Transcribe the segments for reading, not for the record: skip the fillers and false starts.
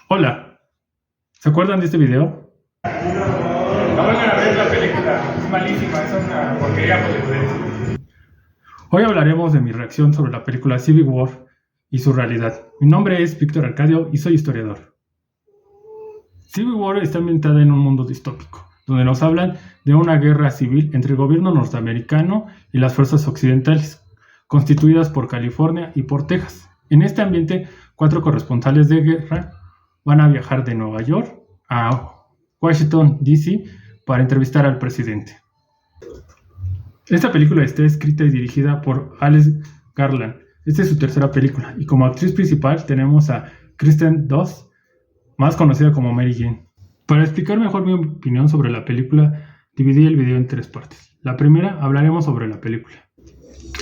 Hola, ¿se acuerdan de este video? No vuelvan a ver la película, es malísima, es una porquería hollywoodense. Hoy hablaremos de mi reacción sobre la película Civil War y su realidad. Mi nombre es Víctor Arcadio y soy historiador. Civil War está ambientada en un mundo distópico, donde nos hablan de una guerra civil entre el gobierno norteamericano y las fuerzas occidentales, constituidas por California y por Texas. En este ambiente, 4 corresponsales de guerra van a viajar de Nueva York a Washington, D.C. para entrevistar al presidente. Esta película está escrita y dirigida por Alex Garland. Esta es su tercera película y como actriz principal tenemos a Kristen Dunst, más conocida como Mary Jane. Para explicar mejor mi opinión sobre la película, dividí el video en 3 partes. La primera, hablaremos sobre la película.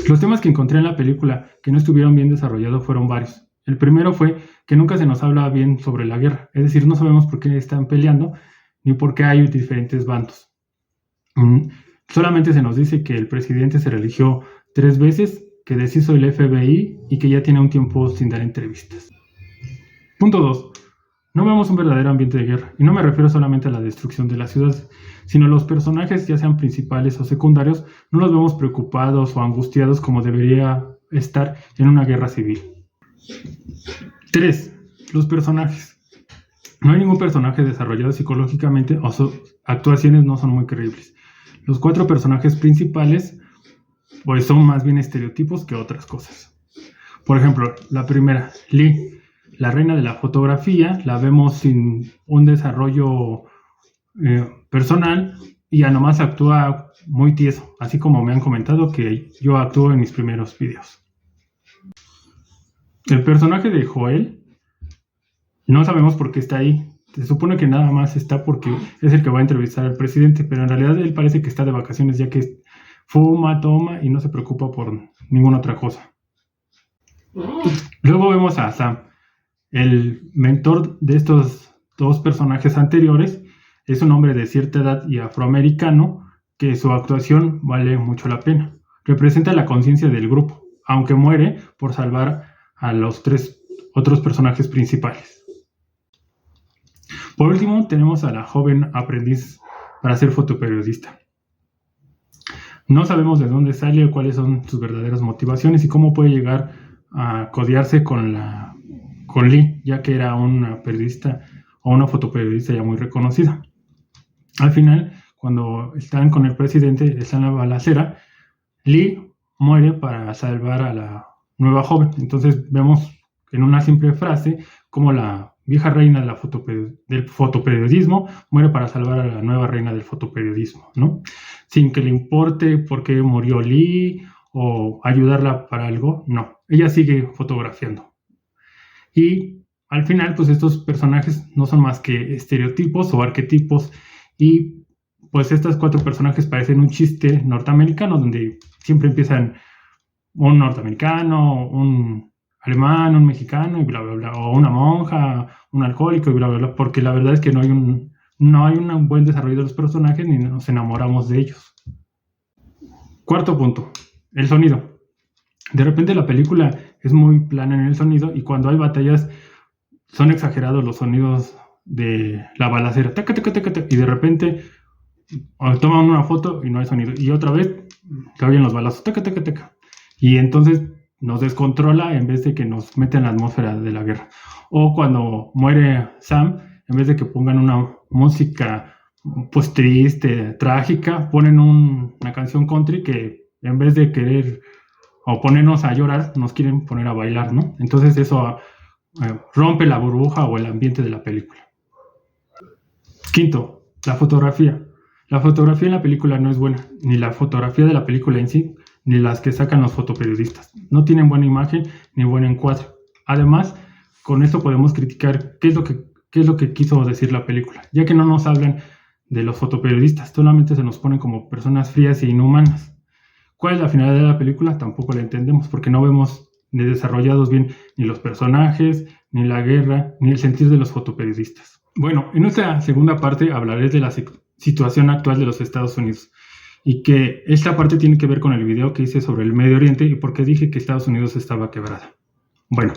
Los temas que encontré en la película que no estuvieron bien desarrollados fueron varios. El primero fue que nunca se nos habla bien sobre la guerra, es decir, no sabemos por qué están peleando ni por qué hay diferentes bandos. Solamente se nos dice que el presidente se reeligió 3 veces, que deshizo el FBI y que ya tiene un tiempo sin dar entrevistas. Punto 2. No vemos un verdadero ambiente de guerra, y no me refiero solamente a la destrucción de las ciudades, sino los personajes, ya sean principales o secundarios, no los vemos preocupados o angustiados como debería estar en una guerra civil. 3. Los personajes. No hay ningún personaje desarrollado psicológicamente o sus actuaciones no son muy creíbles. Los 4 personajes principales pues son más bien estereotipos que otras cosas. Por ejemplo, la primera, Lee, la reina de la fotografía, la vemos sin un desarrollo personal y ya nomás actúa muy tieso, así como me han comentado que yo actúo en mis primeros videos. El personaje de Joel, no sabemos por qué está ahí. Se supone que nada más está porque es el que va a entrevistar al presidente, pero en realidad él parece que está de vacaciones ya que fuma, toma y no se preocupa por ninguna otra cosa. Luego vemos a Sam, el mentor de estos 2 personajes anteriores. Es un hombre de cierta edad y afroamericano que su actuación vale mucho la pena. Representa la conciencia del grupo, aunque muere por salvar a los 3 otros personajes principales. Por último, tenemos a la joven aprendiz para ser fotoperiodista. No sabemos de dónde sale o cuáles son sus verdaderas motivaciones y cómo puede llegar a codearse con Lee, ya que era una periodista o una fotoperiodista ya muy reconocida. Al final, cuando están con el presidente, está en la balacera, Lee muere para salvar a la nueva joven. Entonces vemos en una simple frase cómo la vieja reina del fotoperiodismo muere para salvar a la nueva reina del fotoperiodismo, ¿no? Sin que le importe por qué murió Lee o ayudarla para algo, no. Ella sigue fotografiando. Y al final, pues estos personajes no son más que estereotipos o arquetipos y pues estos 4 personajes parecen un chiste norteamericano donde siempre empiezan un norteamericano, un alemán, un mexicano y bla, bla, bla, o una monja, un alcohólico y bla, bla, bla, porque la verdad es que no hay un buen desarrollo de los personajes ni nos enamoramos de ellos. Cuarto punto, el sonido. De repente la película es muy plana en el sonido y cuando hay batallas son exagerados los sonidos de la balacera, taca, taca, taca, taca, y de repente toman una foto y no hay sonido, y otra vez se oyen los balazos, taca, taca, taca, y entonces nos descontrola en vez de que nos meta en la atmósfera de la guerra. O cuando muere Sam, en vez de que pongan una música pues triste, trágica, ponen una canción country que en vez de querer o ponernos a llorar, nos quieren poner a bailar, ¿no? Entonces eso rompe la burbuja o el ambiente de la película. Quinto, la fotografía. La fotografía en la película no es buena, ni la fotografía de la película en sí, ni las que sacan los fotoperiodistas. No tienen buena imagen ni buen encuadre. Además, con esto podemos criticar qué es lo que quiso decir la película, ya que no nos hablan de los fotoperiodistas, solamente se nos ponen como personas frías e inhumanas. ¿Cuál es la finalidad de la película? Tampoco la entendemos, porque no vemos ni desarrollados bien ni los personajes, ni la guerra, ni el sentir de los fotoperiodistas. Bueno, en esta segunda parte hablaré de la situación actual de los Estados Unidos y que esta parte tiene que ver con el video que hice sobre el Medio Oriente y por qué dije que Estados Unidos estaba quebrada. Bueno,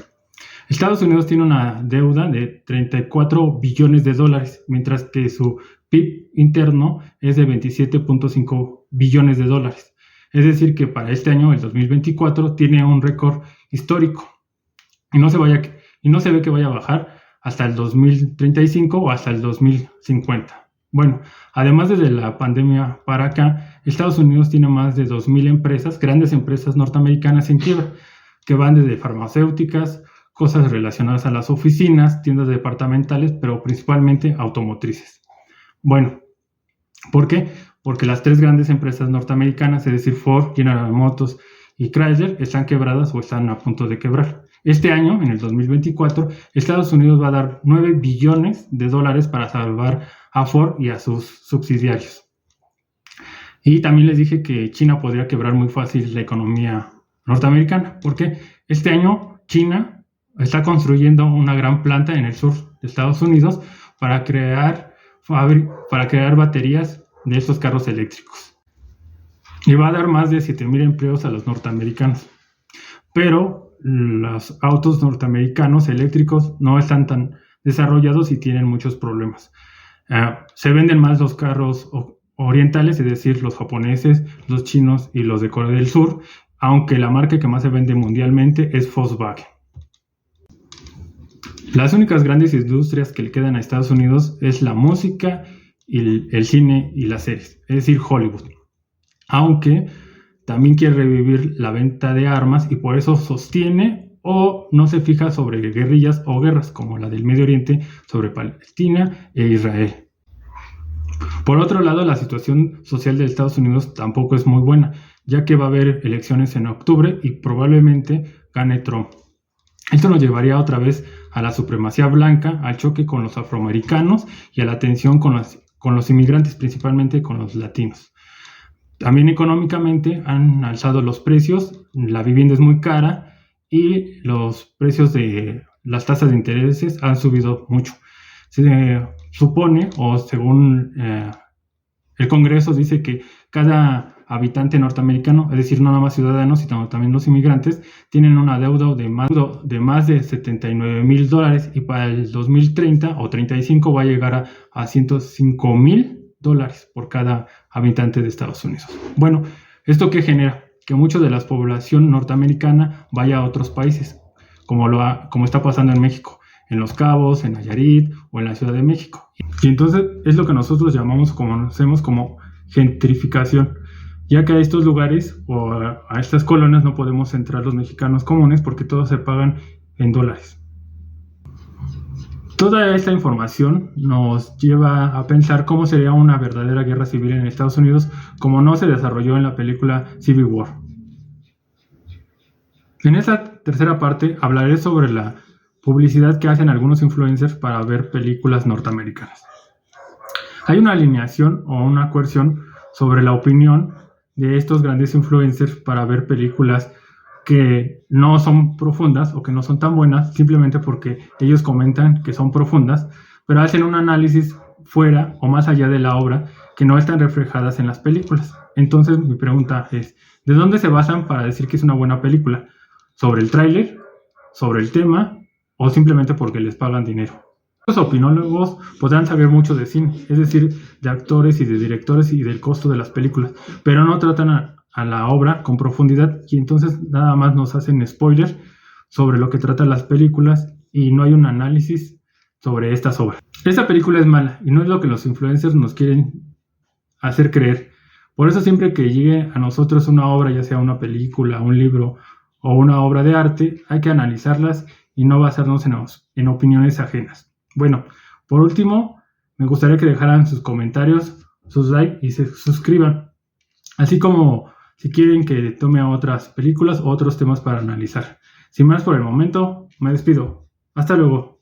Estados Unidos tiene una deuda de 34 billones de dólares, mientras que su PIB interno es de 27.5 billones de dólares. Es decir, que para este año, el 2024, tiene un récord histórico y no se ve que vaya a bajar hasta el 2035 o hasta el 2050. Bueno, además desde la pandemia para acá, Estados Unidos tiene más de 2,000 empresas, grandes empresas norteamericanas en quiebra, que van desde farmacéuticas, cosas relacionadas a las oficinas, tiendas departamentales, pero principalmente automotrices. Bueno, ¿por qué? Porque las 3 grandes empresas norteamericanas, es decir, Ford, General Motors y Chrysler, están quebradas o están a punto de quebrar. Este año, en el 2024, Estados Unidos va a dar 9 billones de dólares para salvar a Ford y a sus subsidiarios. Y también les dije que China podría quebrar muy fácil la economía norteamericana, porque este año China está construyendo una gran planta en el sur de Estados Unidos para crear baterías de estos carros eléctricos. Y va a dar más de 7,000 empleos a los norteamericanos. Pero los autos norteamericanos eléctricos no están tan desarrollados y tienen muchos problemas. Se venden más los carros orientales, es decir, los japoneses, los chinos y los de Corea del Sur, aunque la marca que más se vende mundialmente es Volkswagen. Las únicas grandes industrias que le quedan a Estados Unidos es la música, y el cine y las series, es decir, Hollywood. Aunque también quiere revivir la venta de armas y por eso sostiene o no se fija sobre guerrillas o guerras como la del Medio Oriente sobre Palestina e Israel. Por otro lado, la situación social de Estados Unidos tampoco es muy buena, ya que va a haber elecciones en octubre y probablemente gane Trump. Esto nos llevaría otra vez a la supremacía blanca, al choque con los afroamericanos y a la tensión con los inmigrantes, principalmente con los latinos. También económicamente han alzado los precios, la vivienda es muy cara y los precios de las tasas de intereses han subido mucho. Se supone, o según el Congreso dice que cada habitante norteamericano, es decir, no nada más ciudadanos, sino también los inmigrantes, tienen una deuda de más de 79,000 dólares y para el 2030 o 35 va a llegar a 105,000 dólares por cada habitante de Estados Unidos. Bueno, ¿esto qué genera? Que mucho de la población norteamericana vaya a otros países, como está pasando en México, en Los Cabos, en Nayarit o en la Ciudad de México. Y entonces es lo que nosotros conocemos como gentrificación, ya que a estos lugares o a estas colonias no podemos entrar los mexicanos comunes porque todos se pagan en dólares. Toda esta información nos lleva a pensar cómo sería una verdadera guerra civil en Estados Unidos, como no se desarrolló en la película Civil War. En esta tercera parte hablaré sobre la publicidad que hacen algunos influencers para ver películas norteamericanas. Hay una alineación o una coerción sobre la opinión de estos grandes influencers para ver películas que no son profundas o que no son tan buenas, simplemente porque ellos comentan que son profundas, pero hacen un análisis fuera o más allá de la obra que no están reflejadas en las películas. Entonces mi pregunta es, ¿de dónde se basan para decir que es una buena película? ¿Sobre el tráiler? ¿Sobre el tema? ¿O simplemente porque les pagan dinero? Los opinólogos podrán saber mucho de cine, es decir, de actores y de directores y del costo de las películas, pero no tratan a la obra con profundidad y entonces nada más nos hacen spoilers sobre lo que tratan las películas y no hay un análisis sobre estas obras. Esta película es mala y no es lo que los influencers nos quieren hacer creer. Por eso siempre que llegue a nosotros una obra, ya sea una película, un libro o una obra de arte, hay que analizarlas y no basarnos en opiniones ajenas. Bueno, por último, me gustaría que dejaran sus comentarios, sus likes y se suscriban. Así como si quieren que tome otras películas o otros temas para analizar. Sin más por el momento, me despido. Hasta luego.